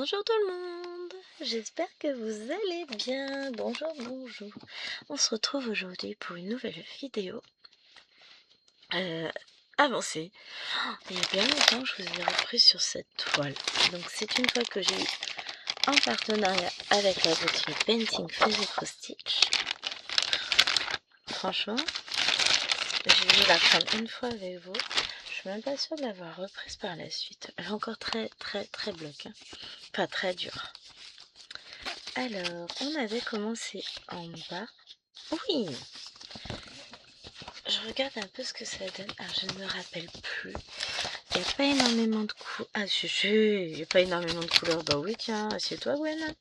Bonjour tout le monde, j'espère que vous allez bien. Bonjour, bonjour. On se retrouve aujourd'hui pour une nouvelle vidéo avancée. Il y a bien longtemps que je vous ai repris sur cette toile. Donc c'est une toile que j'ai eue en partenariat avec la boutique Painting Fairy Stitch. Franchement, j'ai voulu la prendre une fois avec vous. Je suis même pas sûre de l'avoir reprise par la suite. Elle est encore très bloc, hein. Pas très dure. Alors, on avait commencé en bas. Oui, je regarde un peu ce que ça donne. Alors, je ne me rappelle plus. Il n'y a pas énormément de couleurs. Ah, il n'y a pas énormément de couleurs. Bah oui, tiens, assieds-toi, Gwen.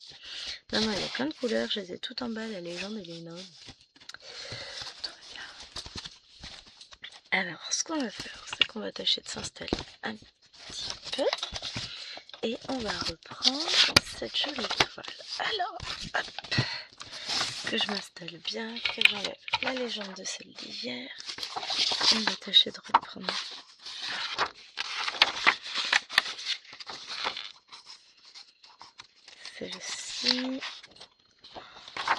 Non, il y a plein de couleurs. Je les ai toutes en bas, la légende et les noms. Alors, ce qu'on va faire, c'est qu'on va tâcher de s'installer un petit peu. Et on va reprendre cette jolie toile. Alors, hop, que je m'installe bien, que j'enlève la légende de celle d'hier. On va tâcher de reprendre celle-ci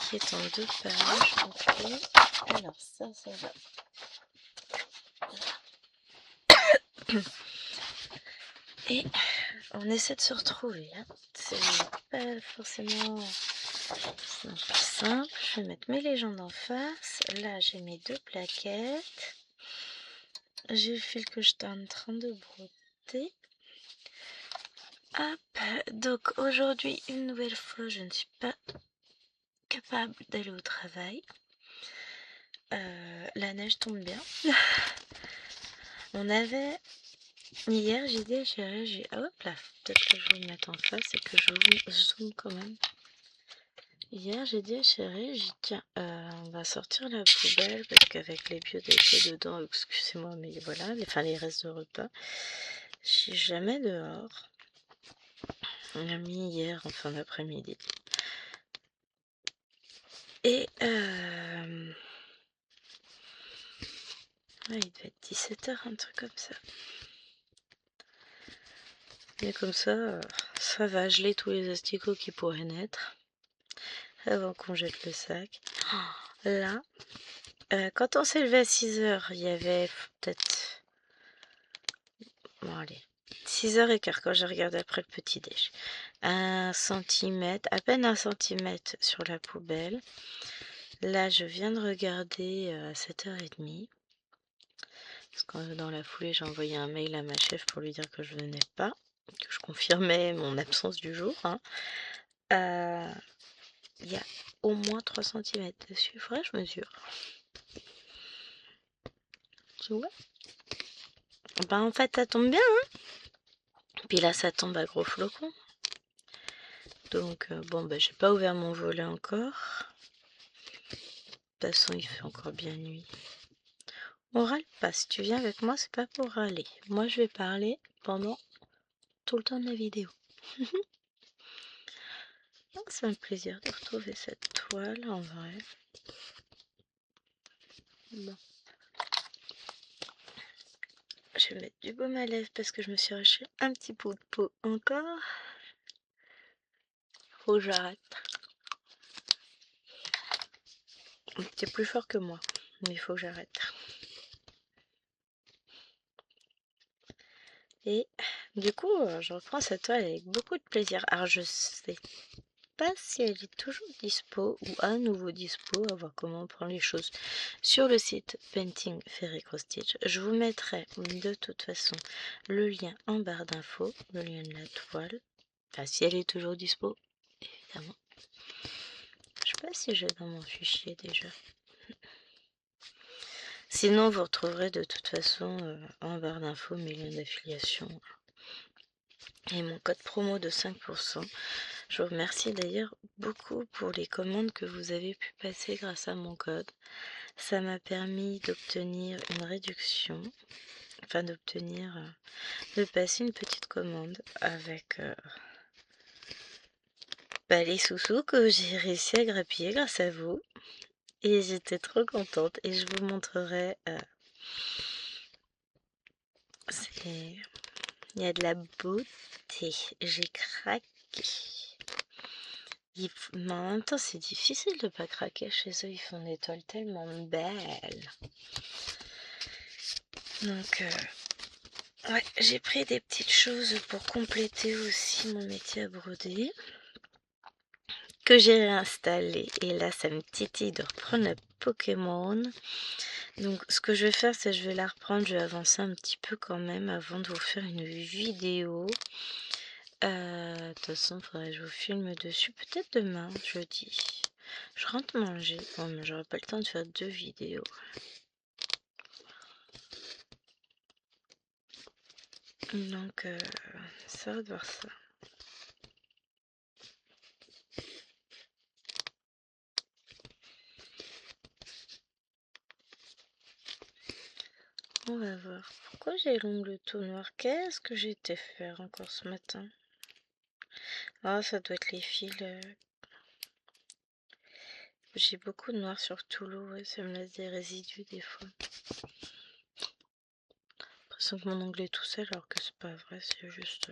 qui est en 2 pages. Ok. Alors ça va. Et on essaie de se retrouver. Hein. C'est pas forcément simple. Je vais mettre mes légendes en face. Là, j'ai mes 2 plaquettes. J'ai le fil que j'étais en train de broder. Hop. Donc aujourd'hui, une nouvelle fois, je ne suis pas capable d'aller au travail. La neige tombe bien. On avait... Hier, j'ai dit à chérie, hop là, peut-être que je vais me mettre en face et que je zoome quand même. Hier, j'ai dit à chérie, tiens, on va sortir la poubelle parce qu'avec les biodéchets dedans, excusez-moi, mais voilà, les restes de repas, je suis jamais dehors. On a mis hier en fin d'après-midi. Et ouais, il devait être 17h, un truc comme ça. Et comme ça va geler tous les asticots qui pourraient naître avant qu'on jette le sac. Là, quand on s'est levé à 6h, il y avait peut-être... Bon, allez, 6h15 quand j'ai regardé après le petit déj. 1 centimètre, à peine 1 centimètre sur la poubelle. Là, je viens de regarder à 7h30. Parce que dans la foulée, j'ai envoyé un mail à ma chef pour lui dire que je venais pas. Que je confirmais mon absence du jour. Hein. Il y a au moins 3 cm dessus. Il faudrait que je mesure. Tu vois? Ben, en fait, ça tombe bien. Hein. Puis là, ça tombe à gros flocons. Donc, bon, ben, j'ai pas ouvert mon volet encore. De toute façon, il fait encore bien nuit. On râle pas. Si tu viens avec moi, c'est pas pour râler. Moi, je vais parler pendant tout le temps de la vidéo. C'est un plaisir de retrouver cette toile en vrai. Bon. Je vais mettre du baume à lèvres parce que je me suis arraché un petit bout de peau encore. Faut que j'arrête. C'est plus fort que moi, mais il faut que j'arrête. Et du coup, je reprends cette toile avec beaucoup de plaisir. Alors je sais pas si elle est toujours dispo ou à nouveau dispo, à voir comment on prend les choses sur le site Painting Fairy Stitch. Je vous mettrai de toute façon le lien en barre d'infos, le lien de la toile. Enfin, si elle est toujours dispo, évidemment. Je sais pas si j'ai dans mon fichier déjà. Sinon, vous retrouverez de toute façon en barre d'infos mes liens d'affiliation et mon code promo de 5%. Je vous remercie d'ailleurs beaucoup pour les commandes que vous avez pu passer grâce à mon code. Ça m'a permis d'obtenir une réduction, enfin de passer une petite commande avec les sous-sous que j'ai réussi à grappiller grâce à vous. Et j'étais trop contente et je vous montrerai. Il y a de la beauté. J'ai craqué. craquer. Mais en même temps, c'est difficile de pas craquer chez eux. Ils font des toiles tellement belles. Donc, ouais, j'ai pris des petites choses pour compléter aussi mon métier à broder. Que j'ai réinstallé. Et là, ça me titille de reprendre la Pokémon. Donc, ce que je vais faire, c'est que je vais la reprendre. Je vais avancer un petit peu quand même avant de vous faire une vidéo. De toute façon, il faudrait que je vous filme dessus. Peut-être demain, jeudi. Je rentre manger. Bon, mais j'aurai pas le temps de faire 2 vidéos. Donc, ça va de voir ça. On va voir. Pourquoi j'ai l'ongle tout noir? Qu'est-ce que j'ai été faire encore ce matin? Ah, ça doit être les fils. J'ai beaucoup de noir sur tout l'eau. Ouais, ça me laisse des résidus des fois. J'ai l'impression que mon ongle est tout seul alors que c'est pas vrai, c'est juste...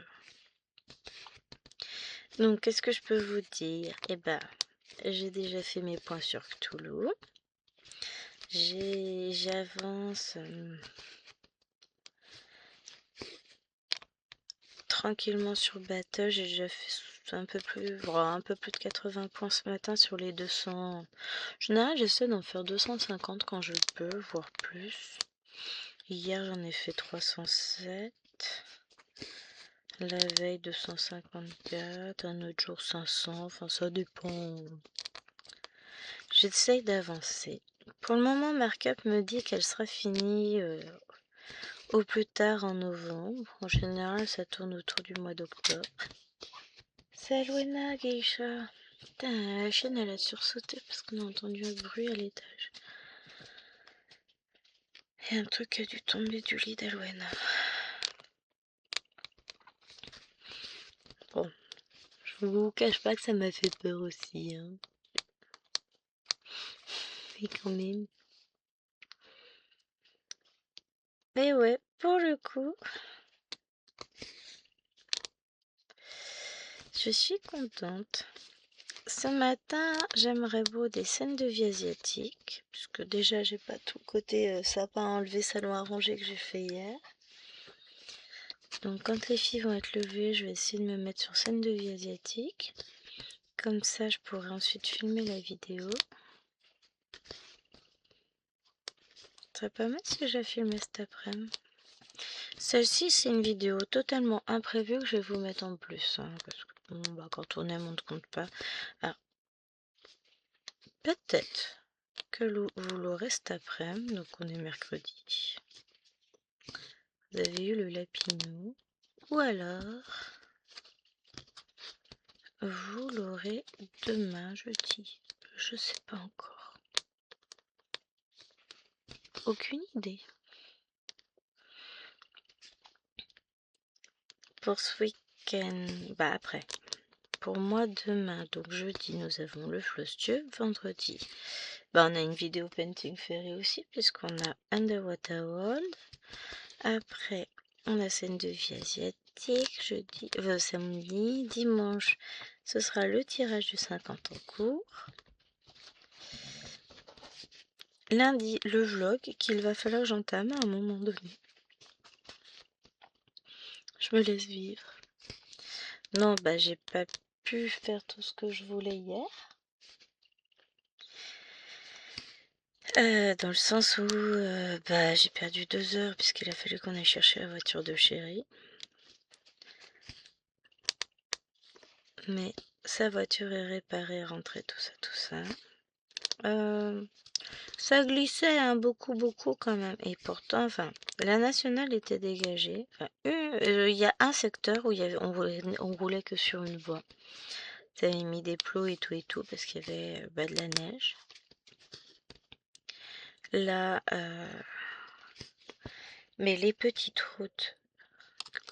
Donc, qu'est-ce que je peux vous dire? Eh ben, j'ai déjà fait mes points sur Cthulhu. J'avance tranquillement sur Battle. J'ai déjà fait un peu plus de 80 points ce matin sur les 200. En général, j'essaie d'en faire 250 quand je peux, voire plus. Hier, j'en ai fait 307. La veille 254, un autre jour 500, enfin ça dépend. J'essaye d'avancer. Pour le moment, Markup me dit qu'elle sera finie au plus tard en novembre. En général, ça tourne autour du mois d'octobre. C'est Alwena, Geisha. Putain, la chaîne, elle a sursauté parce qu'on a entendu un bruit à l'étage. Et un truc qui a dû tomber du lit d'Alwena. Bon, je vous cache pas que ça m'a fait peur aussi, hein. Mais quand même. Mais ouais, pour le coup, je suis contente. Ce matin, j'aimerais beau des scènes de vie asiatique, puisque déjà j'ai pas tout le côté sapin enlevé, salon arrangé que j'ai fait hier. Donc quand les filles vont être levées, je vais essayer de me mettre sur scène de vie asiatique. Comme ça, je pourrai ensuite filmer la vidéo. Ce serait pas mal si je la filmais cet après-midi. Celle-ci, c'est une vidéo totalement imprévue que je vais vous mettre en plus. Hein, parce que bon, bah, quand on aime, on ne compte pas. Alors, peut-être que vous l'aurez cet après-midi. Donc, on est mercredi. Vous avez eu le lapinou. Ou alors, vous l'aurez demain, jeudi. Je sais pas encore. Aucune idée. Pour ce week-end, bah après. Pour moi, demain, donc jeudi, nous avons le Floss-Dieu. Vendredi, bah, on a une vidéo Painting Fairy aussi, puisqu'on a Underwater World. Après, on a scène de vie asiatique. Jeudi, samedi, dimanche, ce sera le tirage du 50 en cours. Lundi, le vlog qu'il va falloir que j'entame à un moment donné. Je me laisse vivre. Non, bah j'ai pas pu faire tout ce que je voulais hier. Dans le sens où bah, j'ai perdu 2 heures puisqu'il a fallu qu'on aille chercher la voiture de chéri. Mais sa voiture est réparée, rentrée, tout ça. Ça glissait hein, beaucoup quand même. Et pourtant, enfin, la nationale était dégagée. Enfin, il y a un secteur où on roulait que sur une voie. Ça avait mis des plots et tout parce qu'il y avait de la neige. Là, mais les petites routes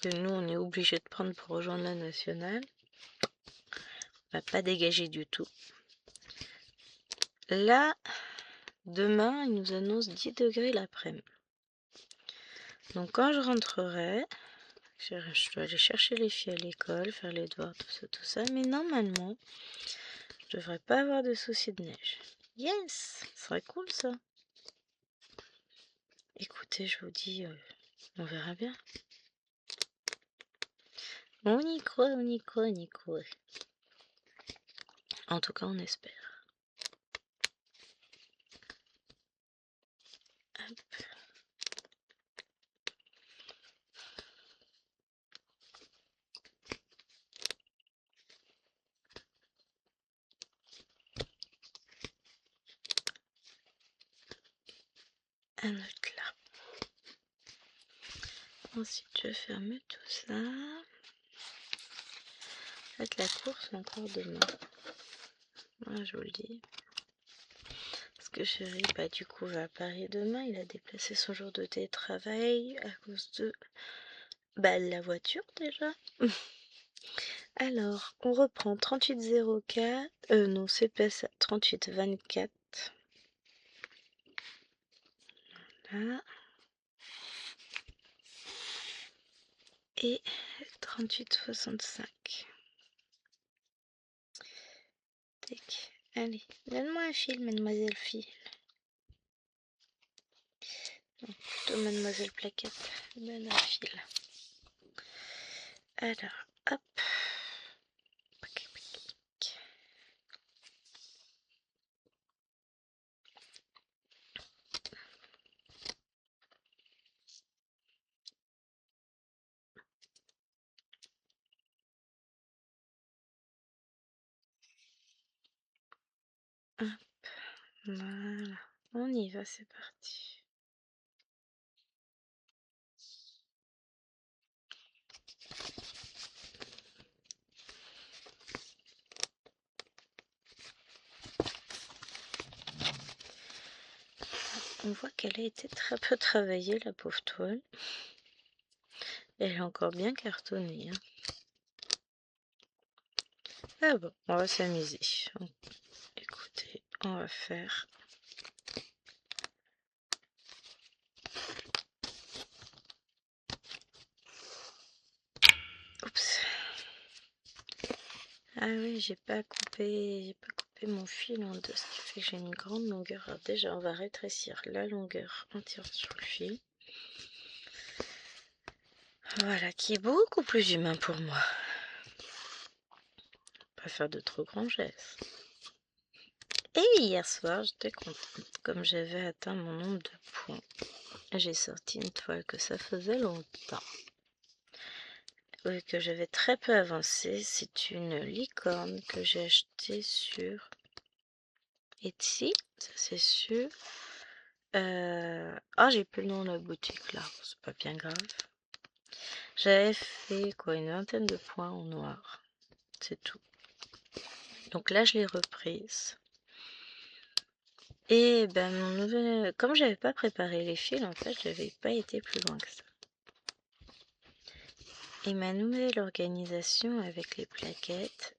que nous on est obligé de prendre pour rejoindre la nationale, va pas dégager du tout. Là, demain, il nous annonce 10 degrés l'après-midi. Donc quand je rentrerai, Je dois aller chercher les filles à l'école, faire les devoirs, tout ça. Mais normalement, je devrais pas avoir de soucis de neige. Yes, ce serait cool ça. Écoutez, je vous dis, on verra bien. On y croit, on y croit, on y croit. En tout cas, on espère. Hop. Un autre là. Ensuite, je ferme tout ça. Faites la course encore demain. Voilà, je vous le dis. Parce que chéri, bah du coup, va à Paris demain. Il a déplacé son jour de télétravail à cause de la voiture déjà. Alors, on reprend 3804. Non, c'est pas ça. 3824. Là. Et 3865. Tac. Allez, donne-moi un fil, mademoiselle fille. Non, plutôt mademoiselle plaquette. Donne un fil. Alors, hop. Hop. Voilà. On y va, c'est parti. On voit qu'elle a été très peu travaillée, la pauvre toile. Elle est encore bien cartonnée. Hein. Ah bon, on va s'amuser. Écoutez, on va faire... Oups. Ah oui, j'ai pas coupé mon fil en deux, ce qui fait que j'ai une grande longueur. Alors déjà, on va rétrécir la longueur en tirant sur le fil. Voilà, qui est beaucoup plus humain pour moi. Pas faire de trop grands gestes. Et hier soir, j'étais contente. Comme j'avais atteint mon nombre de points, j'ai sorti une toile que ça faisait longtemps. Que j'avais très peu avancé. C'est une licorne que j'ai achetée sur Etsy, ça c'est sûr. Ah, j'ai plus le nom de la boutique là, c'est pas bien grave. J'avais fait quoi, une vingtaine de points en noir, c'est tout. Donc là, je l'ai reprise. Et ben, comme j'avais pas préparé les fils, en fait, j'avais pas été plus loin que ça. Et ma nouvelle organisation avec les plaquettes.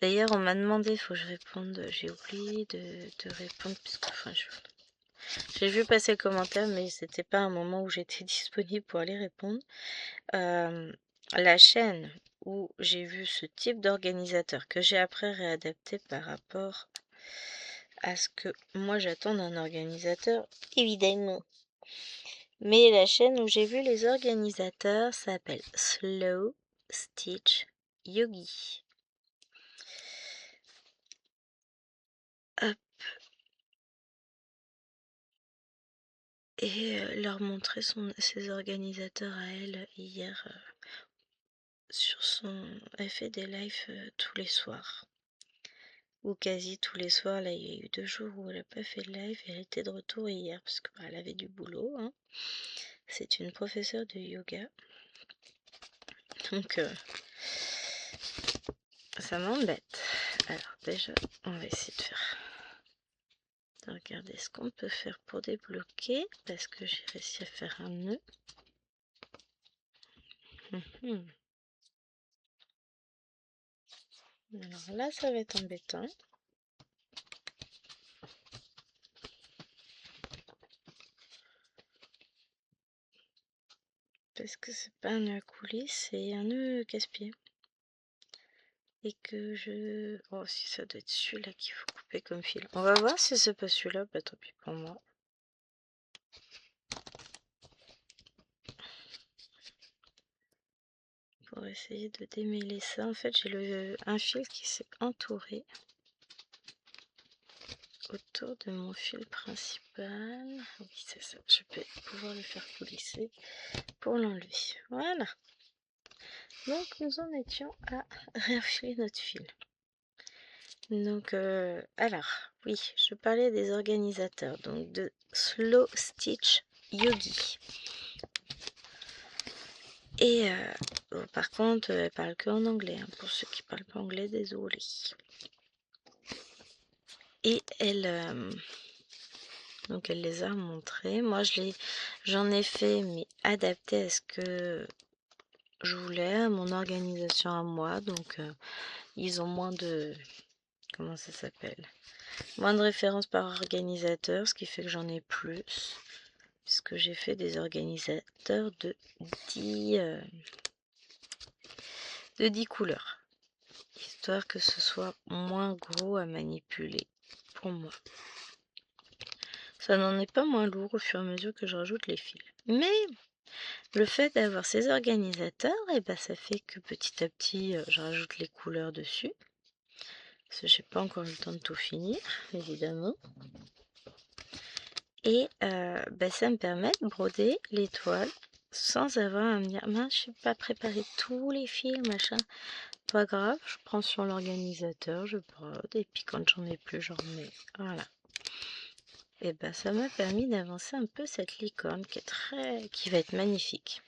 D'ailleurs, on m'a demandé, faut que je réponde. J'ai oublié de répondre puisque, enfin, j'ai vu passer le commentaire, mais c'était pas un moment où j'étais disponible pour aller répondre. La chaîne où j'ai vu ce type d'organisateur que j'ai après réadapté par rapport à ce que moi j'attends d'un organisateur, évidemment. Mais la chaîne où j'ai vu les organisateurs s'appelle Slow Stitch Yogi. Hop. Et leur montrer ses organisateurs à elle hier sur son... Elle fait des lives tous les soirs. Ou quasi tous les soirs. Là, il y a eu 2 jours où elle n'a pas fait de live et elle était de retour hier parce qu'elle avait du boulot. Hein. C'est une professeure de yoga. Donc, ça m'embête. Alors, déjà, on va essayer de regarder ce qu'on peut faire pour débloquer parce que j'ai réussi à faire un nœud. Alors là, ça va être embêtant. parce que c'est pas un nœud à coulis, c'est un nœud casse-pied. Et que je... Oh, si ça doit être celui-là qu'il faut couper comme fil. On va voir si c'est pas celui-là, bah tant pis pour moi. Pour essayer de démêler ça, en fait j'ai un fil qui s'est entouré autour de mon fil principal. Oui, c'est ça, je vais pouvoir le faire coulisser pour l'enlever. Voilà. Donc nous en étions à réenfiler notre fil. Donc, alors, oui, je parlais des organisateurs, donc de Slow Stitch Yogi. Et bon, par contre, elle parle que en anglais, hein, pour ceux qui parlent pas anglais, désolé. Et donc elle les a montrés. Moi, j'en ai fait, mais adapté à ce que je voulais, à mon organisation à moi. Donc, ils ont moins de... Comment ça s'appelle? Moins de références par organisateur, ce qui fait que j'en ai plus. Puisque j'ai fait des organisateurs de 10 couleurs. Histoire que ce soit moins gros à manipuler pour moi. Ça n'en est pas moins lourd au fur et à mesure que je rajoute les fils. Mais le fait d'avoir ces organisateurs, et ben ça fait que petit à petit, je rajoute les couleurs dessus. Parce que j'ai pas encore eu le temps de tout finir, évidemment. Et ça me permet de broder les toiles sans avoir à me dire mince, je n'ai pas préparé tous les fils, machin. Pas grave, je prends sur l'organisateur, je brode, et puis quand j'en ai plus, j'en remets. Voilà. Et ça m'a permis d'avancer un peu cette licorne qui va être magnifique.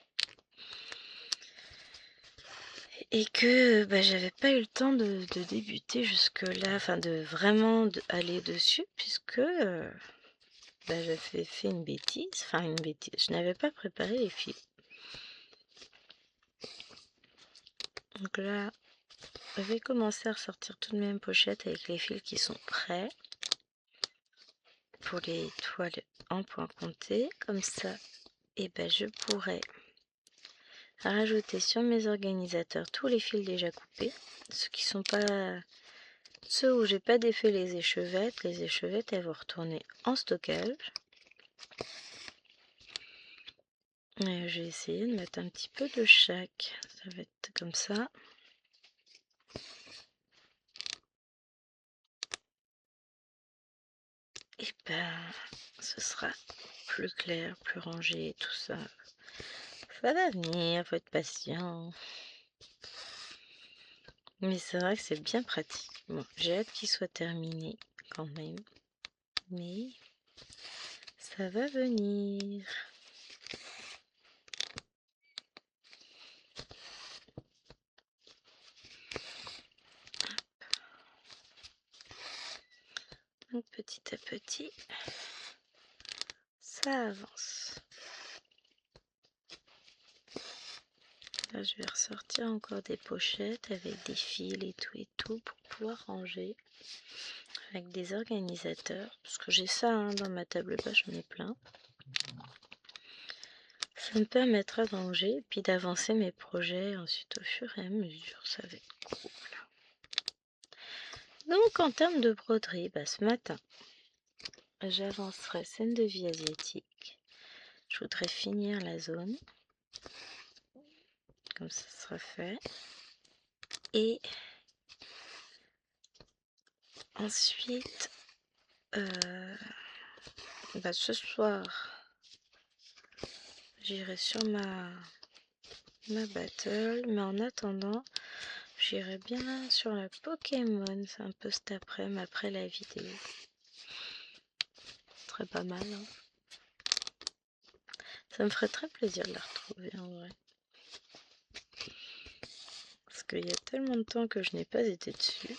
Et que j'avais pas eu le temps de débuter jusque là, enfin de vraiment aller dessus, puisque j'avais fait une bêtise, je n'avais pas préparé les fils. Donc là, je vais commencer à ressortir tout de même pochette avec les fils qui sont prêts pour les toiles en point compté. Comme ça, je pourrais rajouter sur mes organisateurs tous les fils déjà coupés, ceux qui sont pas... Ceux où j'ai pas défait les échevettes elles vont retourner en stockage. Et j'ai essayé de mettre un petit peu de chaque. Ça va être comme ça. Et ce sera plus clair, plus rangé, tout ça. Ça va venir, faut être patient. Mais c'est vrai que c'est bien pratique. Bon, j'ai hâte qu'il soit terminé quand même. Mais ça va venir. Donc petit à petit, ça avance. Là, je vais ressortir encore des pochettes avec des fils et tout pour pouvoir ranger avec des organisateurs. Parce que j'ai ça dans ma table basse, j'en ai plein. Ça me permettra de ranger et puis d'avancer mes projets ensuite au fur et à mesure. Ça va être cool. Donc en termes de broderie, ce matin, j'avancerai scène de vie asiatique. Je voudrais finir la zone. Comme ça sera fait. Et ensuite, ce soir, j'irai sur ma battle. Mais en attendant, j'irai bien sur la Pokémon. C'est un peu cet après-midi, après la vidéo. Très pas mal. Hein. Ça me ferait très plaisir de la retrouver en vrai. Parce qu'il y a tellement de temps que je n'ai pas été dessus.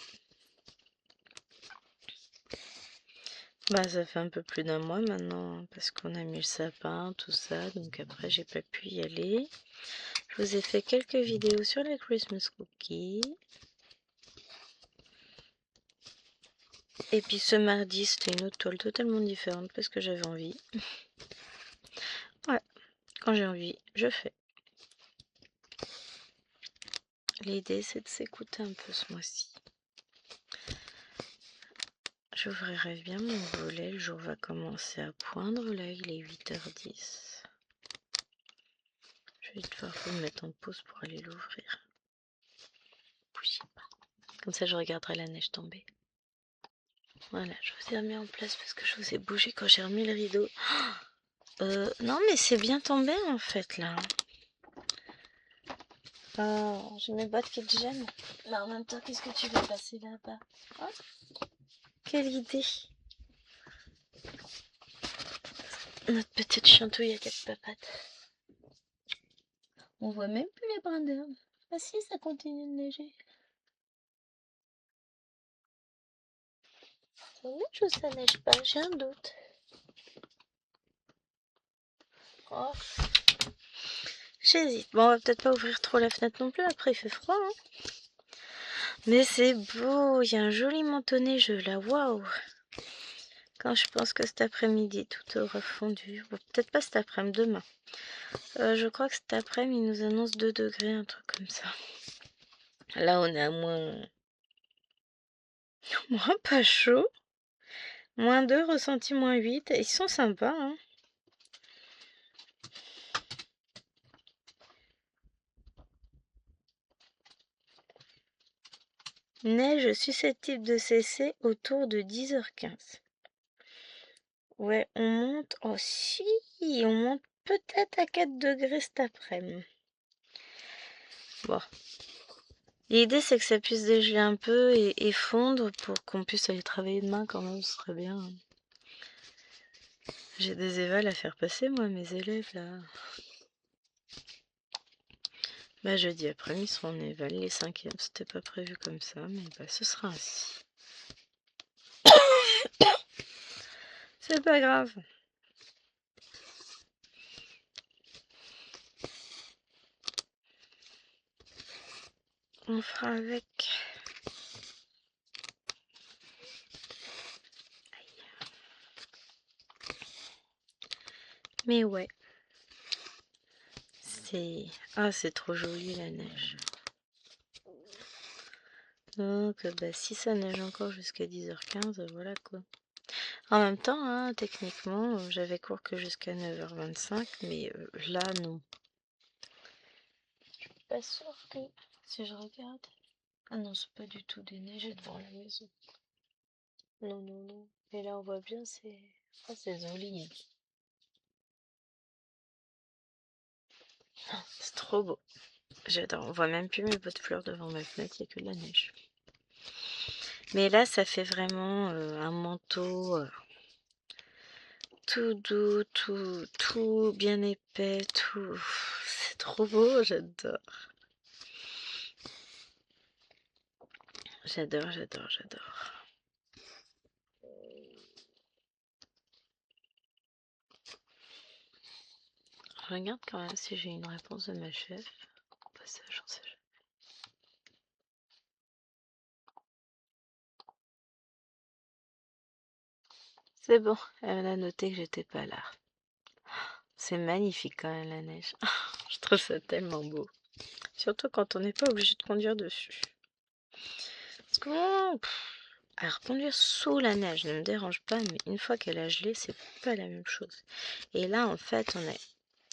Ça fait un peu plus d'un mois maintenant, hein, parce qu'on a mis le sapin, tout ça, donc après j'ai pas pu y aller. Je vous ai fait quelques vidéos sur les Christmas cookies. Et puis ce mardi, c'était une autre toile totalement différente parce que j'avais envie. Ouais, quand j'ai envie, je fais. L'idée, c'est de s'écouter un peu ce mois-ci. J'ouvrirai bien mon volet, le jour va commencer à poindre, là il est 8h10. Je vais devoir me mettre en pause pour aller l'ouvrir. Bougez pas. Comme ça je regarderai la neige tomber. Voilà, je vous ai remis en place parce que je vous ai bougé quand j'ai remis le rideau. Non mais c'est bien tombé en fait là. Oh, j'ai mes bottes qui te gênent. Mais en même temps, qu'est-ce que tu veux passer là-bas? Oh, quelle idée! Notre petite chantouille à quatre papates. On voit même plus les brins d'herbe. Ah si, ça continue de neiger. Ça neige ou ça neige pas? J'ai un doute. Oh, j'hésite. Bon, on va peut-être pas ouvrir trop la fenêtre non plus, après il fait froid. Hein. Mais c'est beau, il y a un joli manteau neigeux là, waouh! Quand je pense que cet après-midi tout aura fondu. Bon, peut-être pas cet après-midi, demain. Je crois que cet après-midi, il nous annonce 2 degrés, un truc comme ça. Là, on est à moins pas chaud. -2, ressenti -8. Ils sont sympas, hein. Neige susceptible de cesser autour de 10h15. Ouais, on monte. Oh si, on monte peut-être à 4 degrés cet après-midi. Bon. L'idée, c'est que ça puisse dégeler un peu et fondre pour qu'on puisse aller travailler demain quand même, ce serait bien. J'ai des évals à faire passer, moi, mes élèves, là. Bah, jeudi après-midi, ils seront en éval, les 5e. C'était pas prévu comme ça, mais bah, ce sera ainsi. C'est pas grave. On fera avec. Mais ouais. C'est... Ah, c'est trop joli, la neige. Donc, bah, si ça neige encore jusqu'à 10h15, voilà quoi. En même temps, hein, techniquement, j'avais cours que jusqu'à 9h25, mais là, non. Je suis pas sûre que... Si je regarde... Ah non, c'est pas du tout déneigé devant la maison. Non, non, non. Et là, on voit bien, c'est... Ah, c'est joli. Ah, c'est trop beau. J'adore. On voit même plus mes pots de fleurs devant ma fenêtre, il n'y a que de la neige. Mais là, ça fait vraiment un manteau tout doux, tout bien épais, tout... C'est trop beau, j'adore. J'adore, j'adore, j'adore. Je regarde quand même si j'ai une réponse de ma chef. Au passage, j'en sais jamais. C'est bon, elle a noté que j'étais pas là. C'est magnifique quand même la neige. Je trouve ça tellement beau. Surtout quand on n'est pas obligé de conduire dessus. Parce que alors conduire sous la neige ne me dérange pas, mais une fois qu'elle a gelé, c'est pas la même chose. Et là, en fait, on a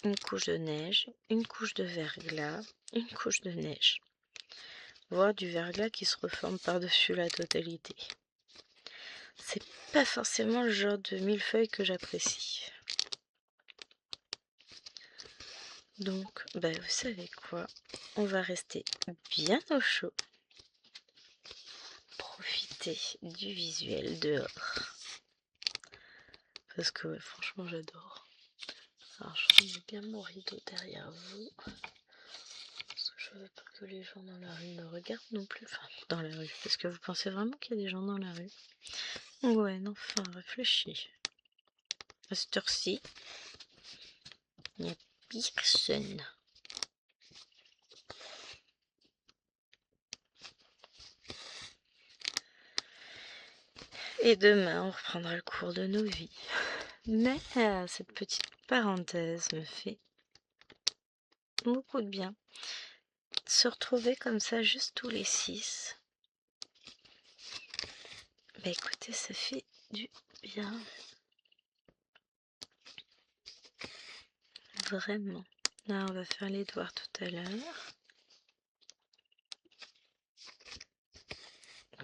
une couche de neige, une couche de verglas, une couche de neige. Voire du verglas qui se reforme par-dessus la totalité. C'est pas forcément le genre de millefeuille que j'apprécie. Donc, bah, vous savez quoi? On va rester bien au chaud. Profiter du visuel dehors. Parce que, ouais, franchement, j'adore. Alors, je remets bien mon rideau derrière vous. Parce que je veux pas que les gens dans la rue me regardent non plus. Enfin, dans la rue. Parce que vous pensez vraiment qu'il y a des gens dans la rue? Ouais, non, enfin, réfléchis. À cette heure-ci, il n'y a personne. Et demain, on reprendra le cours de nos vies. Mais cette petite parenthèse me fait beaucoup de bien. se retrouver comme ça, juste tous les 6. Bah écoutez, ça fait du bien. Vraiment. Là, on va faire les devoirs tout à l'heure.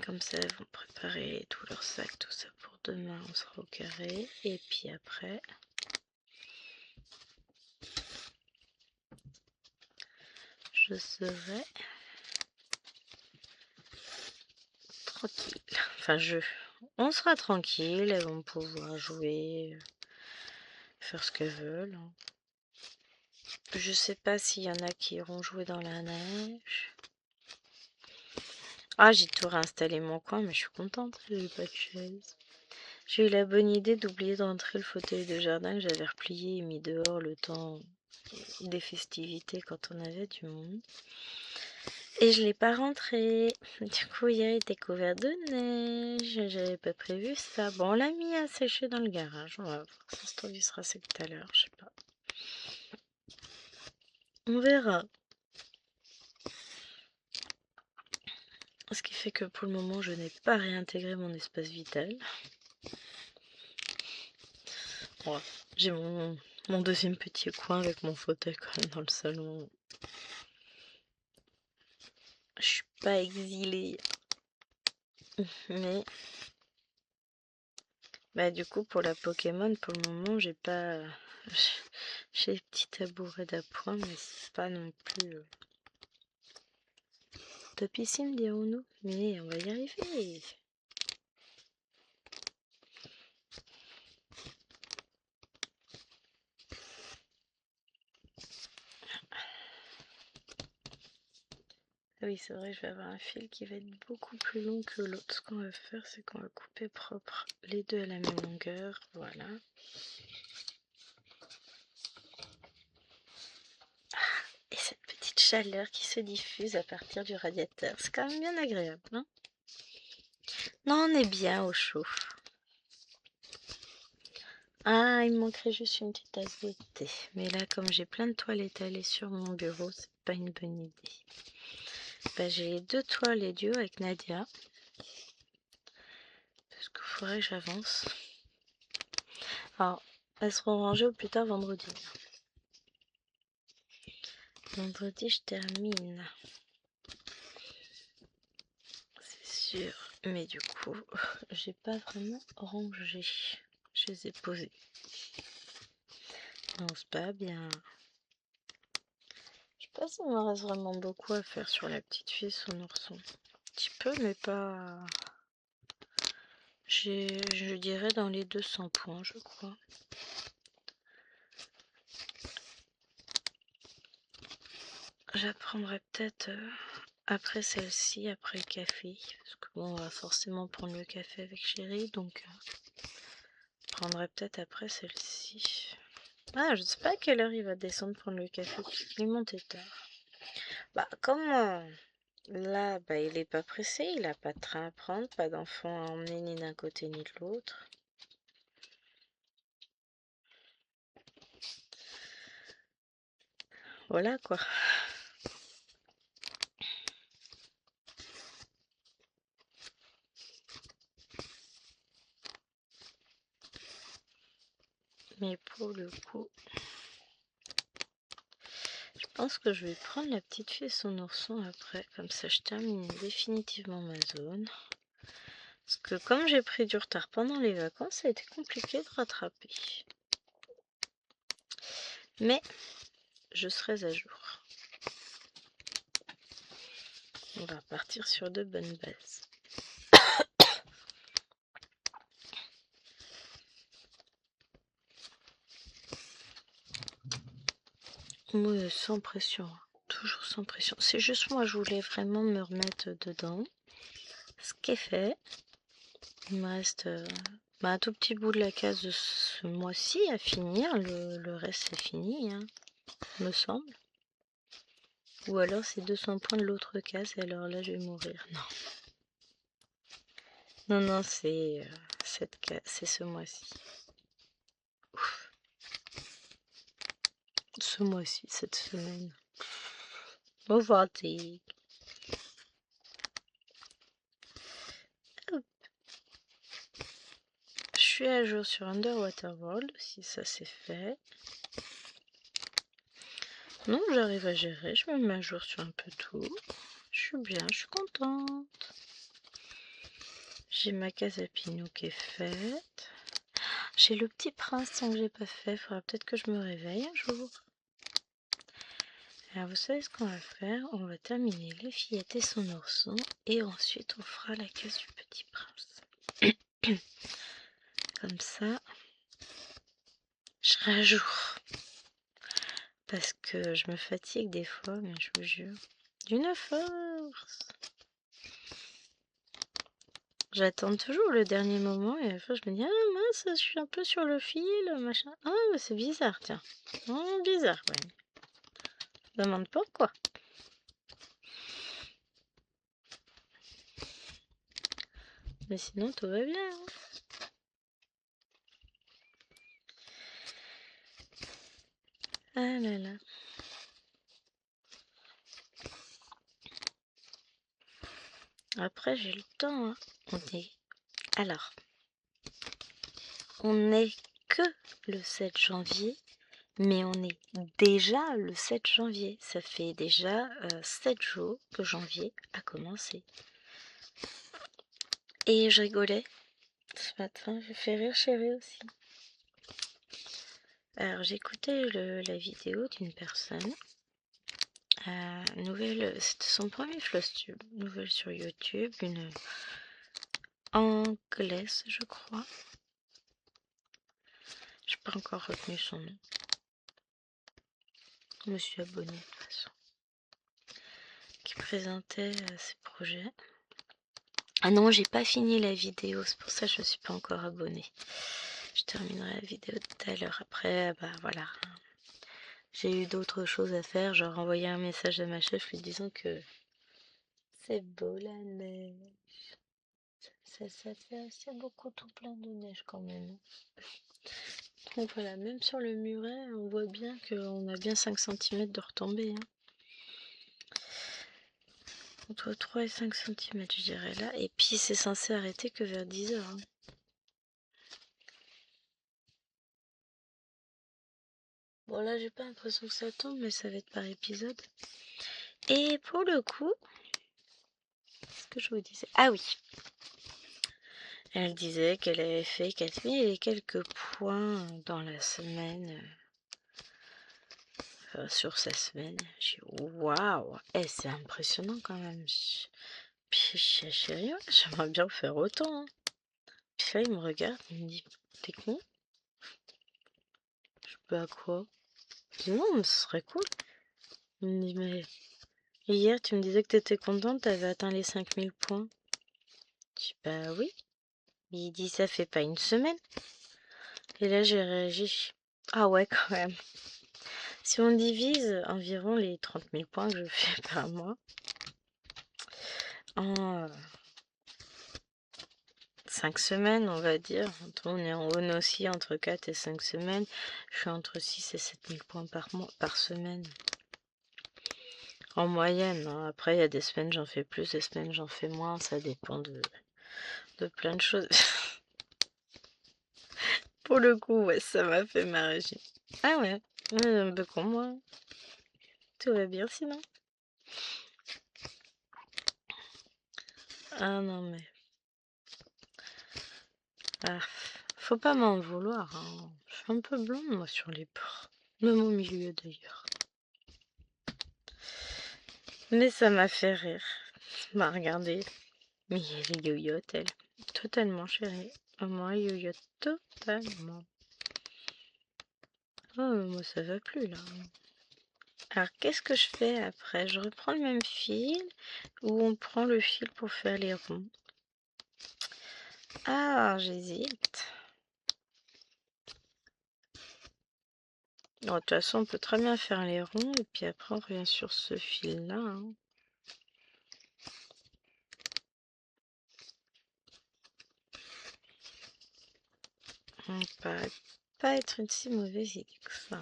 Comme ça, elles vont préparer tout leur sac, tout ça pour demain. On sera au carré. Et puis après, je serai tranquille. Enfin, on sera tranquille. Elles vont pouvoir jouer, faire ce qu'elles veulent. Je sais pas s'il y en a qui iront jouer dans la neige. Ah, j'ai tout réinstallé mon coin, mais je suis contente, j'ai pas de chaise. J'ai eu la bonne idée d'oublier de rentrer le fauteuil de jardin que j'avais replié et mis dehors le temps des festivités quand on avait du monde. Et je l'ai pas rentré. Du coup, hier, il était couvert de neige. J'avais pas prévu ça. Bon, on l'a mis à sécher dans le garage. On va voir. Ça se trouve, il sera sec tout à l'heure. Je sais pas. On verra. Ce qui fait que pour le moment, je n'ai pas réintégré mon espace vital. Ouais. J'ai mon deuxième petit coin avec mon fauteuil quand même dans le salon. Je suis pas exilée. Mais bah du coup pour la Pokémon pour le moment j'ai pas j'ai des petits tabourets d'appoint mais c'est pas non plus topissime dirons-nous, mais on va y arriver. Ah oui c'est vrai, je vais avoir un fil qui va être beaucoup plus long que l'autre. Ce qu'on va faire c'est qu'on va couper propre les deux à la même longueur, voilà. Et cette petite chaleur qui se diffuse à partir du radiateur, c'est quand même bien agréable, hein? Non, on est bien au chaud. Ah, il me manquerait juste une petite tasse de thé. Mais là, comme j'ai plein de toiles étalées sur mon bureau, c'est pas une bonne idée. Bah, j'ai les 2 toiles et duo avec Nadia. Parce qu'il faudrait que j'avance. Alors, elles seront rangées au plus tard vendredi. Vendredi, je termine. C'est sûr. Mais du coup, j'ai pas vraiment rangé. Je les ai posées. Non, c'est pas bien. Je sais pas s'il me reste vraiment beaucoup à faire sur la petite fille et son ourson. Un petit peu, mais pas... Je dirais dans les 200 points, je crois. J'apprendrai peut-être après celle-ci, après le café. Parce que bon, on va forcément prendre le café avec Chéri, donc je prendrai peut-être après celle-ci. Ah, je sais pas à quelle heure il va descendre prendre le café. Il est monté tard. Bah, comme là, bah, il est pas pressé, il a pas de train à prendre, pas d'enfant à emmener ni d'un côté ni de l'autre. Voilà quoi. Mais pour le coup, je pense que je vais prendre la petite fille et son ourson après. Comme ça, je termine définitivement ma zone. Parce que comme j'ai pris du retard pendant les vacances, ça a été compliqué de rattraper. Mais je serai à jour. On va partir sur de bonnes bases. Ouais, sans pression. Toujours sans pression. C'est juste moi, je voulais vraiment me remettre dedans. Ce qui est fait. Il me reste un tout petit bout de la case de ce mois-ci à finir. Le reste, c'est fini, hein, me semble. Ou alors, c'est 200 points de l'autre case. Et alors là, je vais mourir. Non. Non, non, c'est c'est ce mois-ci. Ce mois-ci, cette semaine. Mauvatique. Je suis à jour sur Underwater World, si ça c'est fait. Non, j'arrive à gérer, je me mets à jour sur un peu tout. Je suis bien, je suis contente. J'ai ma case à Pinou qui est faite. J'ai le petit prince tant que j'ai pas fait. Faudra peut-être que je me réveille un jour. Alors vous savez ce qu'on va faire? On va terminer les fillettes et son ourson. Et ensuite on fera la case du petit prince. Comme ça, je serai à jour. Parce que je me fatigue des fois, mais je vous jure. D'une force. J'attends toujours le dernier moment et à la fois je me dis ah mince, je suis un peu sur le fil, machin. Ah bah, c'est bizarre, tiens. Bizarre, ouais. Je me demande pourquoi. Mais sinon tout va bien. Hein. Ah là là. Après j'ai le temps. Hein. Alors, on est que le 7 janvier, mais on est déjà le 7 janvier. Ça fait déjà 7 jours que janvier a commencé. Et je rigolais ce matin, j'ai fait rire chérie aussi. Alors j'écoutais la vidéo d'une personne, c'était son premier flostube, nouvelle sur YouTube, une anglaise je crois. J'ai pas encore retenu son nom. Je me suis abonnée de toute façon. Qui présentait ses projets. Ah non, j'ai pas fini la vidéo, c'est pour ça que je ne suis pas encore abonnée. Je terminerai la vidéo tout à l'heure. Après, bah voilà. J'ai eu d'autres choses à faire, genre envoyer un message à ma chef lui disant que c'est beau la neige. Ça fait assez beaucoup tout plein de neige quand même. Donc voilà, même sur le muret, on voit bien qu'on a bien 5 cm de retombée. Hein. Entre 3 et 5 cm, je dirais là. Et puis c'est censé arrêter que vers 10 h. Hein. Bon là, j'ai pas l'impression que ça tombe, mais ça va être par épisode. Et pour le coup, ce que je vous disais... Ah oui, elle disait qu'elle avait fait 4000 et quelques points dans la semaine, sur sa semaine. J'ai dit waouh, c'est impressionnant quand même. Puis chérie, j'aimerais bien faire autant. Hein. Puis là, il me regarde, il me dit t'es con? Je peux à quoi? Je dis non, mais ce serait cool. Il me dit mais hier, tu me disais que t'étais contente, t'avais atteint les 5000 points. Je dis bah oui. Il dit ça fait pas une semaine. Et là j'ai réagi. Ah ouais quand même. Si on divise environ les 30 000 points que je fais par mois en 5 semaines on va dire. On est en haut aussi entre 4 et 5 semaines. Je suis entre 6 et 7 000 points par semaine. En moyenne. Hein. Après il y a des semaines j'en fais plus, des semaines j'en fais moins. Ça dépend de plein de choses. Pour le coup, ouais, ça m'a fait marrer. Ah ouais, un peu con moi. Tout va bien sinon. Ah non mais... Ah, faut pas m'en vouloir. Hein. Je suis un peu blonde moi sur les bords. Même au milieu d'ailleurs. Mais ça m'a fait rire. Bah regardez. Mais elle yoyote elle. Totalement chérie. Moi yoyote totalement. Oh moi ça va plus là. Alors qu'est-ce que je fais après? Je reprends le même fil ou on prend le fil pour faire les ronds? Ah j'hésite. De toute façon on peut très bien faire les ronds et puis après on revient sur ce fil là. Hein. Pas être une si mauvaise idée que ça.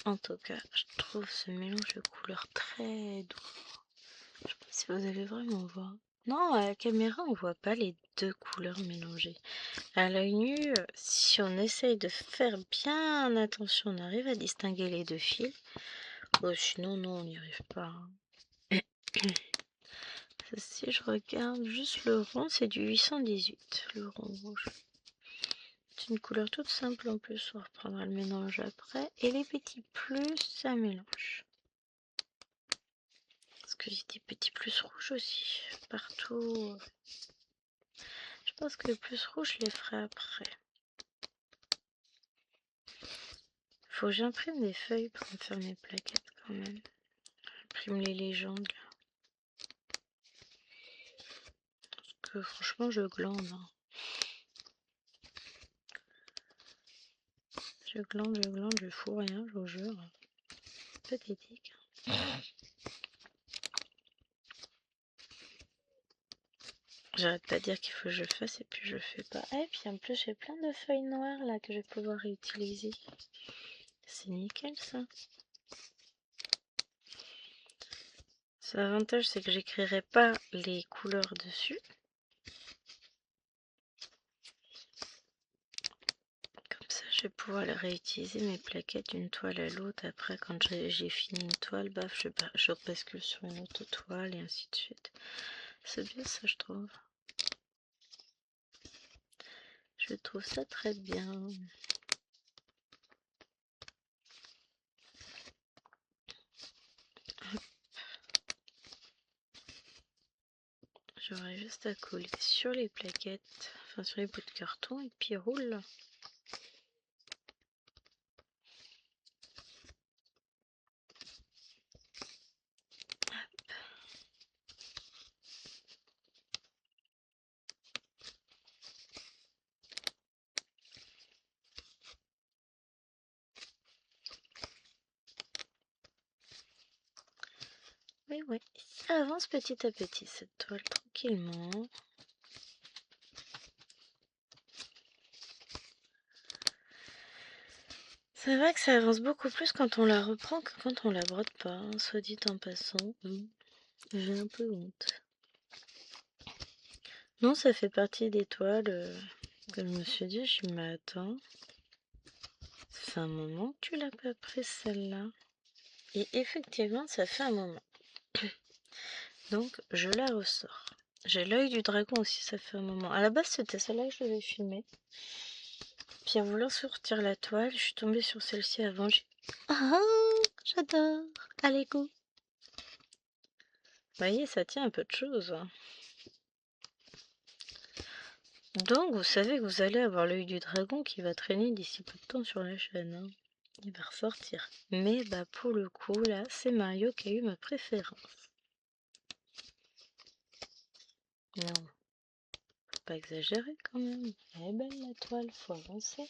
En tout cas, je trouve ce mélange de couleurs très doux. Je sais pas si vous allez vraiment voir. Non, à la caméra, on voit pas les deux couleurs mélangées. À l'œil nu, si on essaye de faire bien attention, on arrive à distinguer les deux fils. Oh, sinon, non, on n'y arrive pas. Si je regarde juste le rond, c'est du 818, le rond rouge. C'est une couleur toute simple en plus, on reprendra le mélange après. Et les petits plus, ça mélange. Parce que j'ai des petits plus rouges aussi, partout. Je pense que les plus rouges, je les ferai après. Faut que j'imprime des feuilles pour me faire mes plaquettes quand même. J'imprime les légendes là. Parce que franchement, je glande. Hein. Je glande, je fous rien, je vous jure. Pathétique. J'arrête pas de dire qu'il faut que je fasse et puis je fais pas. Ah, et puis en plus, j'ai plein de feuilles noires là que je vais pouvoir réutiliser. C'est nickel ça. L'avantage, c'est que j'écrirai pas les couleurs dessus. Comme ça, je vais pouvoir les réutiliser mes plaquettes d'une toile à l'autre. Après, quand j'ai fini une toile, baf, je bascule sur une autre toile et ainsi de suite. C'est bien ça, je trouve. Je trouve ça très bien. J'aurai juste à coller sur les plaquettes, enfin sur les bouts de carton et puis roule. Oui, oui, ça avance petit à petit cette toile, tranquillement. C'est vrai que ça avance beaucoup plus quand on la reprend que quand on la brode pas, hein, soit dit en passant. J'ai un peu honte. Non, ça fait partie des toiles que je me suis dit, je m'attends. Ça fait un moment que tu l'as pas prise celle-là. Et effectivement, ça fait un moment. Donc, je la ressors. J'ai l'œil du dragon aussi, ça fait un moment. À la base, c'était celle-là que je devais filmer. Puis en voulant sortir la toile, je suis tombée sur celle-ci avant. Ah, j'adore. Allez, go. Vous voyez, ça tient un peu de choses. Hein. Donc, vous savez que vous allez avoir l'œil du dragon qui va traîner d'ici peu de temps sur la chaîne. Hein. Il va ressortir. Mais bah pour le coup, là, c'est Mario qui a eu ma préférence. Non, faut pas exagérer quand même. Elle est belle la toile, faut avancer.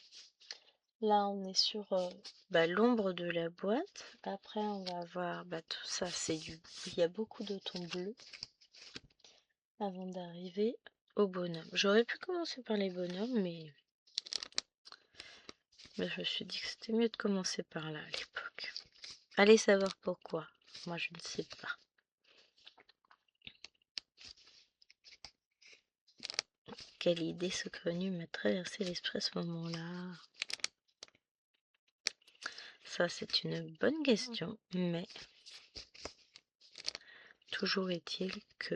Là, on est sur l'ombre de la boîte. Après, on va avoir tout ça, c'est du. Il y a beaucoup de tons bleus avant d'arriver au bonhomme. J'aurais pu commencer par les bonhommes, mais je me suis dit que c'était mieux de commencer par là à l'époque. Allez savoir pourquoi. Moi, je ne sais pas. Quelle idée saugrenue m'a traversé l'esprit à ce moment-là? Ça, c'est une bonne question, mais toujours est-il que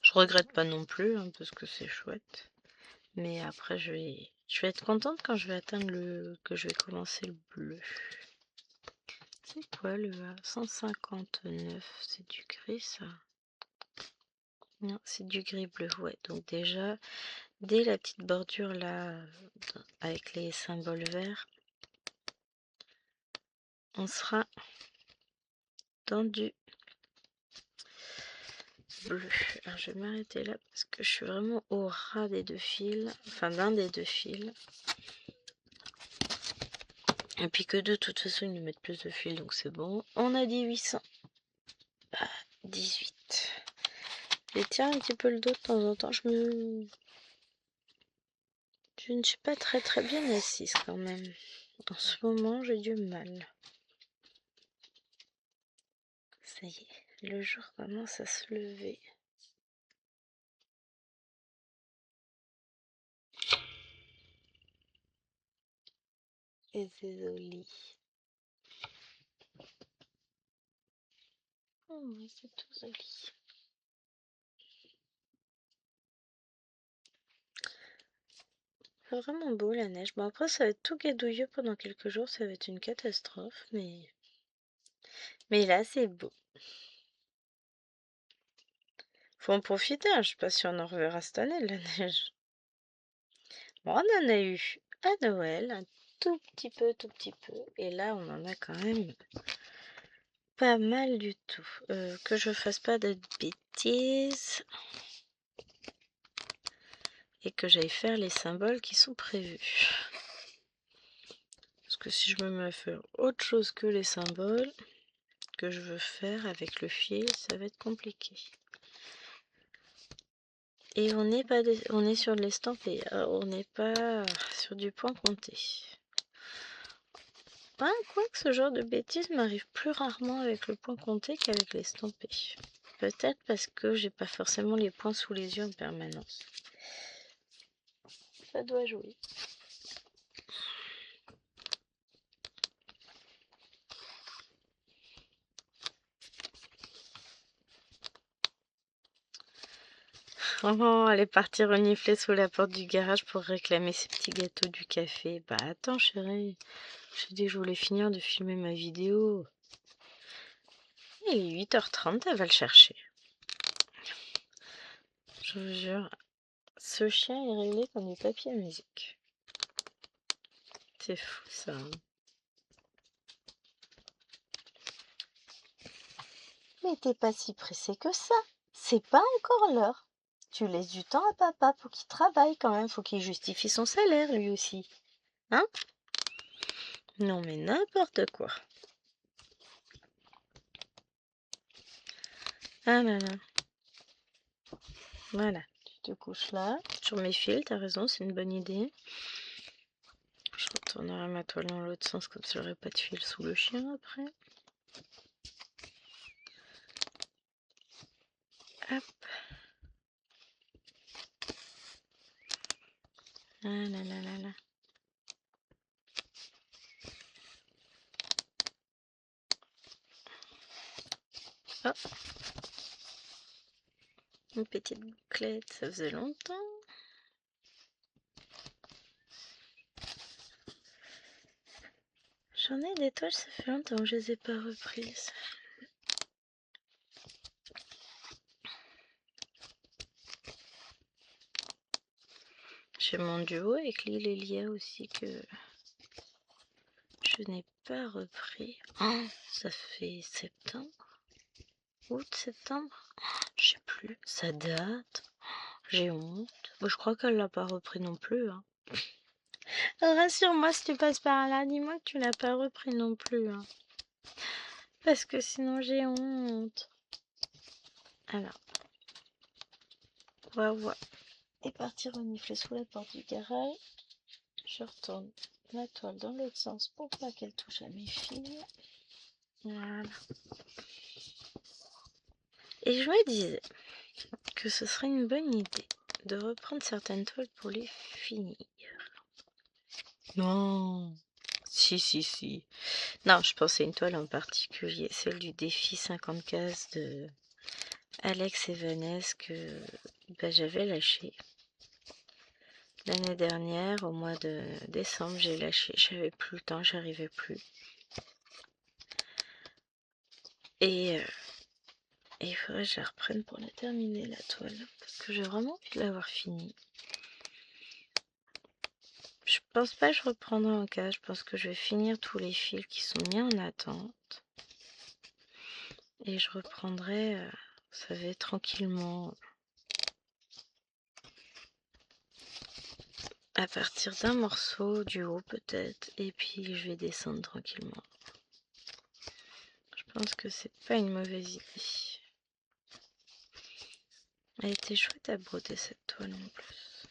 je regrette pas non plus, hein, parce que c'est chouette. Mais après, je vais être contente quand je vais atteindre que je vais commencer le bleu. C'est quoi le A159? C'est du gris, ça? Non, c'est du gris bleu, ouais. Donc déjà, dès la petite bordure là, avec les symboles verts, on sera dans du bleu. Alors je vais m'arrêter là parce que je suis vraiment au ras des deux fils, enfin d'un des deux fils. Et puis que de toute façon ils nous mettent plus de fils donc c'est bon. On a dit 818. Et tiens un petit peu le dos de temps en temps, Je ne suis pas très bien assise quand même. En ce moment, j'ai du mal. Ça y est, le jour commence à se lever. Et c'est joli. Oh, oui, c'est tout joli. C'est vraiment beau la neige. Bon, après, ça va être tout gadouilleux pendant quelques jours. Ça va être une catastrophe. Mais là, c'est beau. Faut en profiter, hein. Je sais pas si on en reverra cette année, de la neige. Bon, on en a eu à Noël, un tout petit peu. Et là, on en a quand même pas mal du tout. Que je fasse pas de bêtises. Et que j'aille faire les symboles qui sont prévus. Parce que si je me mets à faire autre chose que les symboles que je veux faire avec le fil, ça va être compliqué. Et on est sur de l'estampé, on n'est pas sur du point compté. Ah, quoique ce genre de bêtises m'arrive plus rarement avec le point compté qu'avec l'estampé. Peut-être parce que j'ai pas forcément les points sous les yeux en permanence. Ça doit jouer. Oh, elle est partie renifler sous la porte du garage pour réclamer ses petits gâteaux du café. Bah attends chérie, j'ai dit que je voulais finir de filmer ma vidéo. Il est 8h30, elle va le chercher. Je vous jure, ce chien est réglé comme du papier à musique. C'est fou ça. Mais t'es pas si pressé que ça. C'est pas encore l'heure. Tu laisses du temps à papa pour qu'il travaille quand même. Faut qu'il justifie son salaire lui aussi. Hein? Non mais n'importe quoi. Ah là là. Voilà. Tu te couches là. Sur mes fils, t'as raison, c'est une bonne idée. Je retournerai ma toile dans l'autre sens comme ça j'aurai pas de fil sous le chien après. Hop. Ah là là là là. Oh. Une petite bouclette, ça faisait longtemps. J'en ai des toiles, ça fait longtemps que je les ai pas reprises. J'ai mon duo avec Lille et Lia aussi que je n'ai pas repris. Oh, ça fait septembre, août, septembre, je sais plus, ça date. J'ai honte. Bon, je crois qu'elle l'a pas repris non plus. Hein. Rassure-moi si tu passes par là, dis-moi que tu l'as pas repris non plus. Hein. Parce que sinon j'ai honte. Alors, Wawa est parti renifler sous la porte du garage. Je retourne ma toile dans l'autre sens pour pas qu'elle touche à mes fils. Voilà. Et je me disais que ce serait une bonne idée de reprendre certaines toiles pour les finir. Non. Si. Non, je pensais à une toile en particulier, celle du défi 50 cases de Alex et Vanessa que j'avais lâché. L'année dernière, au mois de décembre, j'ai lâché. J'avais plus le temps, j'arrivais plus. Et il faudrait que je la reprenne pour la terminer, la toile. Parce que j'ai vraiment envie de l'avoir finie. Je pense pas que je reprendrai en cas. Je pense que je vais finir tous les fils qui sont mis en attente. Et je reprendrai, ça va être tranquillement. À partir d'un morceau du haut peut-être. Et puis je vais descendre tranquillement. Je pense que c'est pas une mauvaise idée. Elle était chouette à broder cette toile en plus.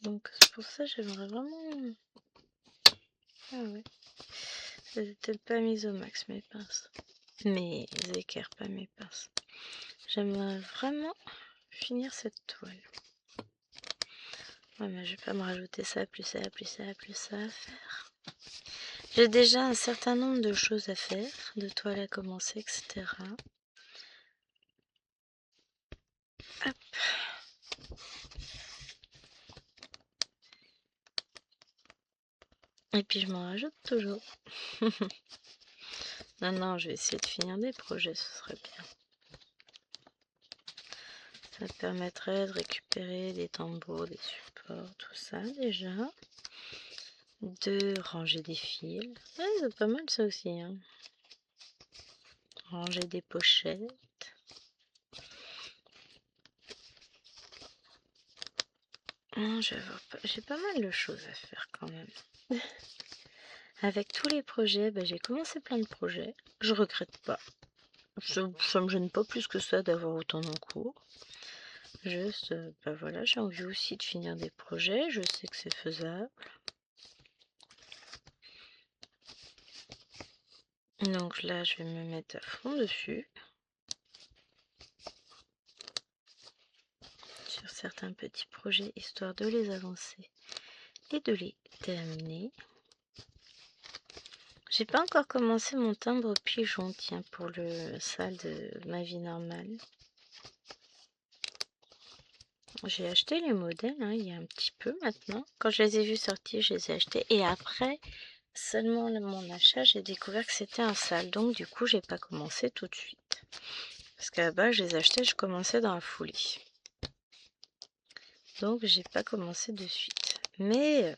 Donc c'est pour ça que j'aimerais vraiment... Ah ouais. J'ai peut-être pas mis au max mes pinces. Mes équerres, pas mes pinces. J'aimerais vraiment finir cette toile. Ouais, mais je vais pas me rajouter ça, plus ça, plus ça, plus ça à faire. J'ai déjà un certain nombre de choses à faire, de toiles à commencer, etc. Hop. Et puis je m'en rajoute toujours. Non, je vais essayer de finir des projets, ce serait bien. Ça me permettrait de récupérer des tambours, des supports, tout ça déjà. De ranger des fils. Ouais, c'est pas mal ça aussi. Hein. Ranger des pochettes. J'ai pas mal de choses à faire quand même. Avec tous les projets, j'ai commencé plein de projets. Je regrette pas. Ça me gêne pas plus que ça d'avoir autant en cours. Juste, voilà, j'ai envie aussi de finir des projets. Je sais que c'est faisable. Donc là, je vais me mettre à fond dessus. Sur certains petits projets, histoire de les avancer et de les terminer. J'ai pas encore commencé mon timbre pigeon, tiens, pour le salle de ma vie normale. J'ai acheté les modèles, hein, il y a un petit peu maintenant. Quand je les ai vus sortir, je les ai achetés. Et après, seulement mon achat, j'ai découvert que c'était un sale. Donc du coup, j'ai pas commencé tout de suite. Parce qu'à la base, je les achetais, je commençais dans la foulée. Donc j'ai pas commencé de suite. Mais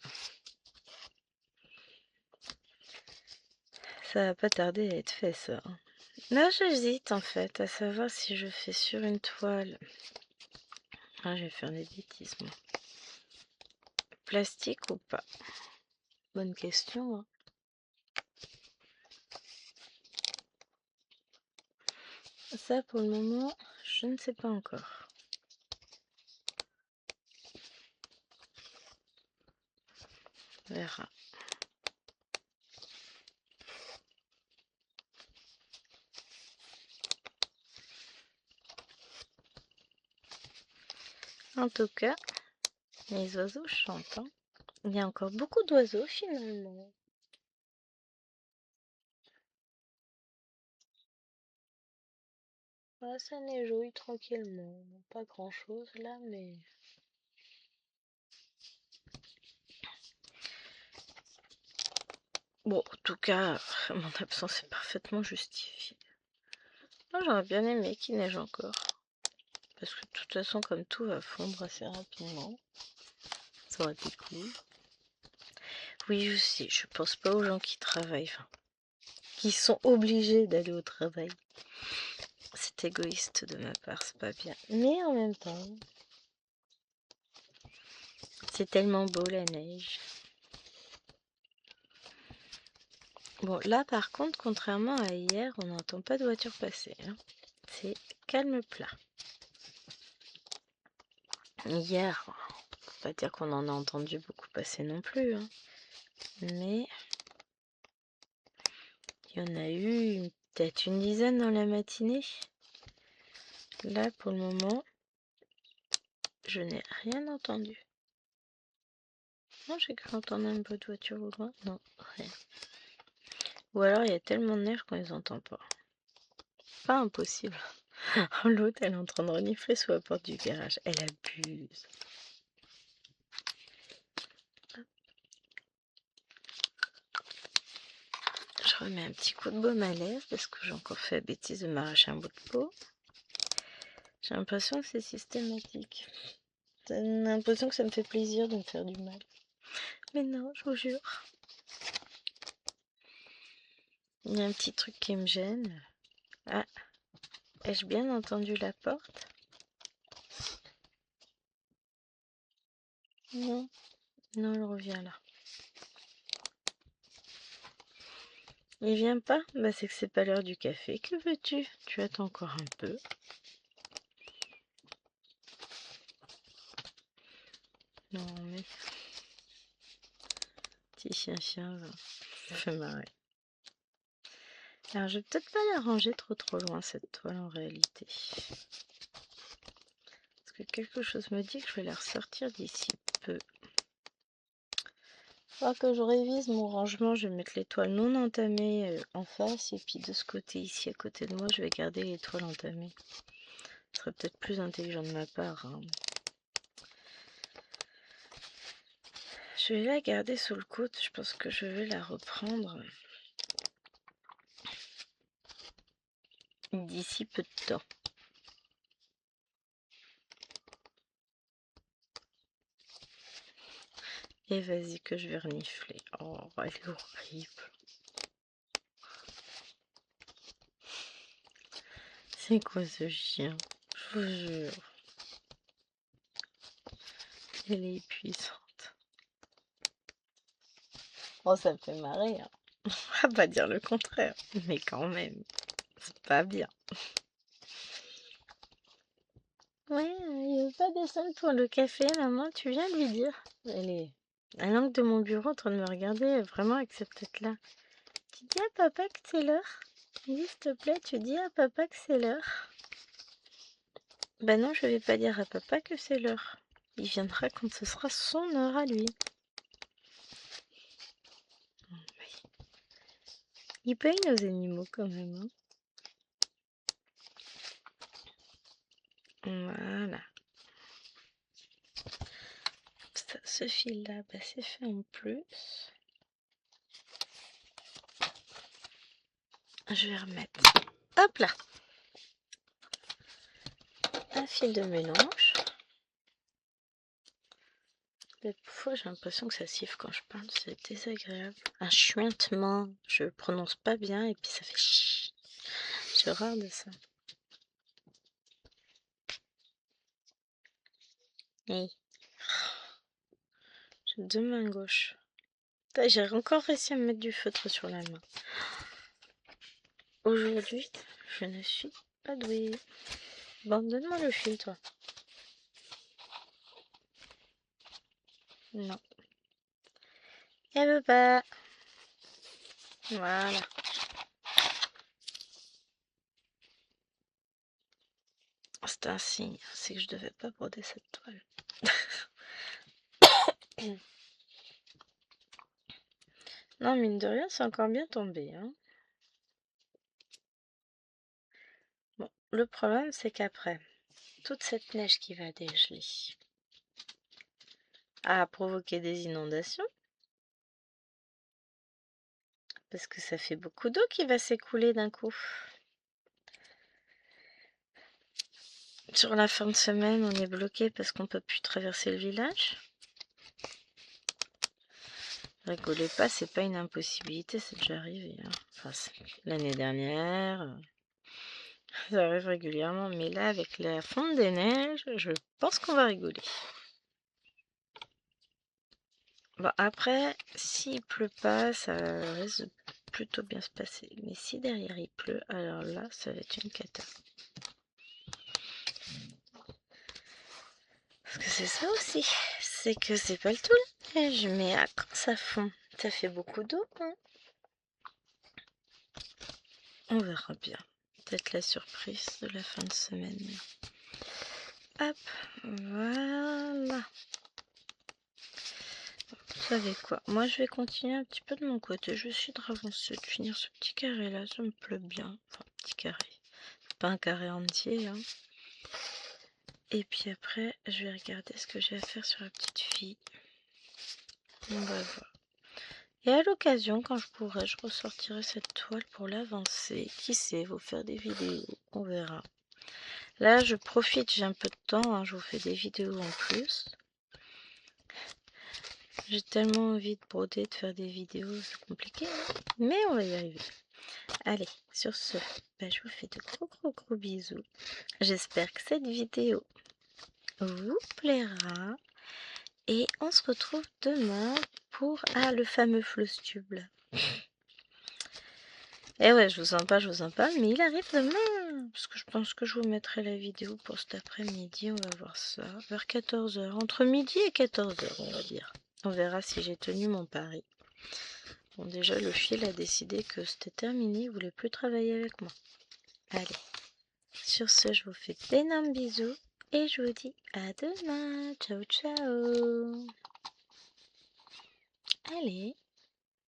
ça va pas tarder à être fait, ça. Là, j'hésite en fait à savoir si je fais sur une toile. Ah, je vais faire des bêtises, moi. Plastique ou pas? Bonne question. Hein. Ça, pour le moment, je ne sais pas encore. On verra. En tout cas, les oiseaux chantent. Hein. Il y a encore beaucoup d'oiseaux finalement. Ah, ça neigeouille tranquillement. Pas grand chose là, mais. Bon, en tout cas, mon absence est parfaitement justifiée. Moi, j'aurais bien aimé qu'il neige encore. Parce que de toute façon, comme tout va fondre assez rapidement, ça aurait été cool. Oui, je sais, je pense pas aux gens qui travaillent, enfin, qui sont obligés d'aller au travail. C'est égoïste de ma part, c'est pas bien. Mais en même temps, c'est tellement beau la neige. Bon, là par contre, contrairement à hier, on n'entend pas de voiture passer. Hein. C'est calme plat. Hier, faut pas dire qu'on en a entendu beaucoup passer non plus. Hein. Mais il y en a eu peut-être une dizaine dans la matinée. Là, pour le moment, je n'ai rien entendu. Non, j'ai cru entendre un bruit de voiture au loin. Non, rien. Ou alors, il y a tellement de neige qu'on les entend pas. Pas impossible. L'autre, elle est en train de renifler sous la porte du garage. Elle abuse. Je remets un petit coup de baume à lèvres parce que j'ai encore fait la bêtise de m'arracher un bout de peau. J'ai l'impression que c'est systématique. J'ai l'impression que ça me fait plaisir de me faire du mal. Mais non, je vous jure. Il y a un petit truc qui me gêne. Ah, ai-je bien entendu la porte? Non, non, elle revient là. Il vient pas? Bah c'est que c'est pas l'heure du café. Que veux-tu? Tu attends encore un peu. Non, mais petit chien, ça fait marrer. Alors, je vais peut-être pas la ranger trop loin, cette toile, en réalité. Parce que quelque chose me dit que je vais la ressortir d'ici peu. Faudra que je révise mon rangement. Je vais mettre les toiles non entamées en face. Et puis de ce côté, ici, à côté de moi, je vais garder les toiles entamées. Ce serait peut-être plus intelligent de ma part, hein. Je vais la garder sous le coude. Je pense que je vais la reprendre d'ici peu de temps. Et vas-y que je vais renifler. Oh, elle est horrible. C'est quoi ce chien? Je vous jure. Elle est épuisante. Oh, ça me fait marrer, hein. On va pas dire le contraire. Mais quand même, c'est pas bien. Ouais, il veut pas descendre pour le café, maman, tu viens lui dire. Elle est à l'angle de mon bureau en train de me regarder vraiment avec cette tête-là. Tu dis à papa que c'est l'heure? Dis, s'il te plaît, tu dis à papa que c'est l'heure? Bah non, je vais pas dire à papa que c'est l'heure. Il viendra quand ce sera son heure à lui. Il paye nos animaux quand même, hein. Voilà. Ça, ce fil-là, bah, c'est fait en plus. Je vais remettre, hop là, un fil de mélange. Parfois j'ai l'impression que ça siffle quand je parle, c'est désagréable. Un chuintement, je prononce pas bien et puis ça fait chi. J'ai horreur de ça. Oui. J'ai deux mains gauches. J'ai encore réussi à me mettre du feutre sur la main. Aujourd'hui, je ne suis pas douée. Bon, donne-moi le fil, toi. Non. Elle veut pas. Voilà. C'est un signe, c'est que je devais pas broder cette toile. Non, mine de rien, c'est encore bien tombé, hein. Bon, le problème, c'est qu'après, toute cette neige qui va dégeler a provoqué des inondations. Parce que ça fait beaucoup d'eau qui va s'écouler d'un coup. Sur la fin de semaine, on est bloqué parce qu'on peut plus traverser le village. Rigolez pas, c'est pas une impossibilité, c'est déjà arrivé, hein. Enfin, l'année dernière, ça arrive régulièrement, mais là, avec la fonte des neiges, je pense qu'on va rigoler. Bon, après, s'il pleut pas, ça risque de plutôt bien se passer. Mais si derrière il pleut, alors là, ça va être une cata. Parce que c'est ça aussi, c'est que c'est pas le tout la neige, mais quand ça fond, ça fait beaucoup d'eau, hein. On verra bien. Peut-être la surprise de la fin de semaine. Hop, voilà. Vous savez quoi? Moi, je vais continuer un petit peu de mon côté. Je vais essayer de finir ce petit carré-là. Ça me plaît bien. Enfin, petit carré. Pas un carré entier, hein. Et puis après, je vais regarder ce que j'ai à faire sur la petite fille. On va voir. Et à l'occasion, quand je pourrai, je ressortirai cette toile pour l'avancer. Qui sait, vous faire des vidéos. On verra. Là, je profite, j'ai un peu de temps, hein, je vous fais des vidéos en plus. J'ai tellement envie de broder, de faire des vidéos, c'est compliqué, hein, mais on va y arriver. Allez, sur ce, je vous fais de gros bisous. J'espère que cette vidéo vous plaira. Et on se retrouve demain pour le fameux floss tube. Eh ouais, je vous en parle, mais il arrive demain. Parce que je pense que je vous mettrai la vidéo pour cet après-midi. On va voir ça vers 14 h. Entre midi et 14 h, on va dire. On verra si j'ai tenu mon pari. Bon, déjà, le fil a décidé que c'était terminé. Il voulait plus travailler avec moi. Allez. Sur ce, je vous fais d'énormes bisous. Et je vous dis à demain. Ciao, ciao. Allez.